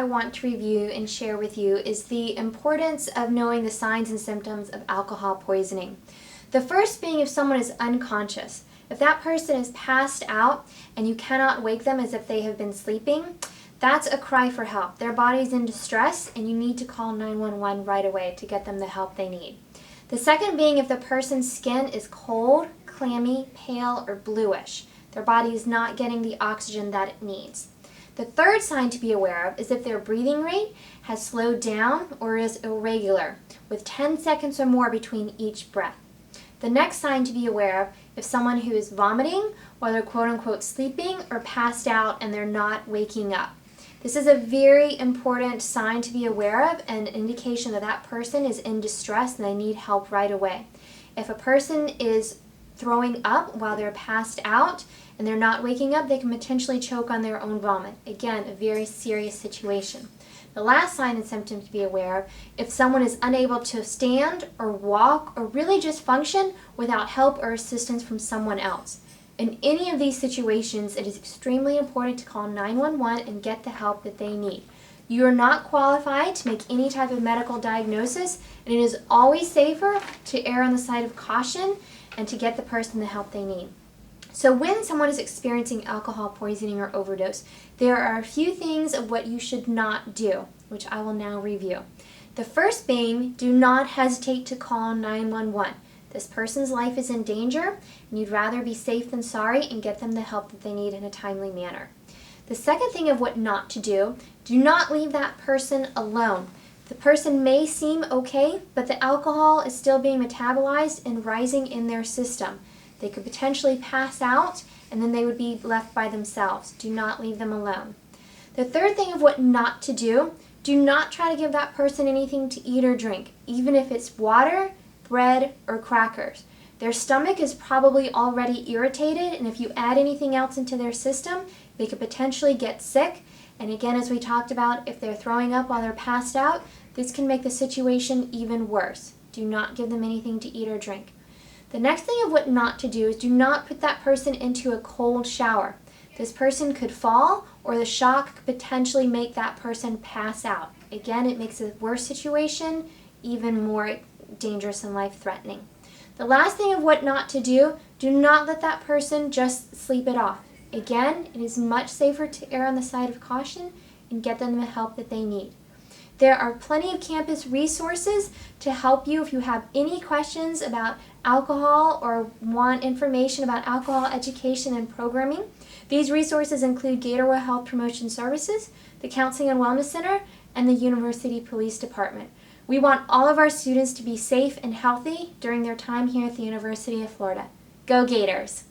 I want to review and share with you is the importance of knowing the signs and symptoms of alcohol poisoning. The first being if someone is unconscious. If that person is passed out and you cannot wake them as if they have been sleeping, that's a cry for help. Their body's in distress and you need to call 911 right away to get them the help they need. The second being if the person's skin is cold, clammy, pale, or bluish. Their body is not getting the oxygen that it needs. The third sign to be aware of is if their breathing rate has slowed down or is irregular, with 10 seconds or more between each breath. The next sign to be aware of if someone who is vomiting while they're quote-unquote sleeping or passed out and they're not waking up. This is a very important sign to be aware of and an indication that that person is in distress and they need help right away. If a person is throwing up while they're passed out and they're not waking up, they can potentially choke on their own vomit. Again, a very serious situation. The last sign and symptom to be aware of, if someone is unable to stand or walk or really just function without help or assistance from someone else. In any of these situations, it is extremely important to call 911 and get the help that they need. You are not qualified to make any type of medical diagnosis, and it is always safer to err on the side of caution and to get the person the help they need. So when someone is experiencing alcohol poisoning or overdose, there are a few things of what you should not do, which I will now review. The first being, do not hesitate to call 911. This person's life is in danger, and you'd rather be safe than sorry and get them the help that they need in a timely manner. The second thing of what not to do not leave that person alone. The person may seem okay, but the alcohol is still being metabolized and rising in their system. They could potentially pass out, and then they would be left by themselves. Do not leave them alone. The third thing of what not to do not try to give that person anything to eat or drink, even if it's water, bread, or crackers. Their stomach is probably already irritated, and if you add anything else into their system, they could potentially get sick. And again, as we talked about, if they're throwing up while they're passed out, this can make the situation even worse. Do not give them anything to eat or drink. The next thing of what not to do is do not put that person into a cold shower. This person could fall, or the shock could potentially make that person pass out. Again, it makes a worse situation even more dangerous and life-threatening. The last thing of what not to do not let that person just sleep it off. Again, it is much safer to err on the side of caution and get them the help that they need. There are plenty of campus resources to help you if you have any questions about alcohol or want information about alcohol education and programming. These resources include Gatorville Health Promotion Services, the Counseling and Wellness Center, and the University Police Department. We want all of our students to be safe and healthy during their time here at the University of Florida. Go Gators!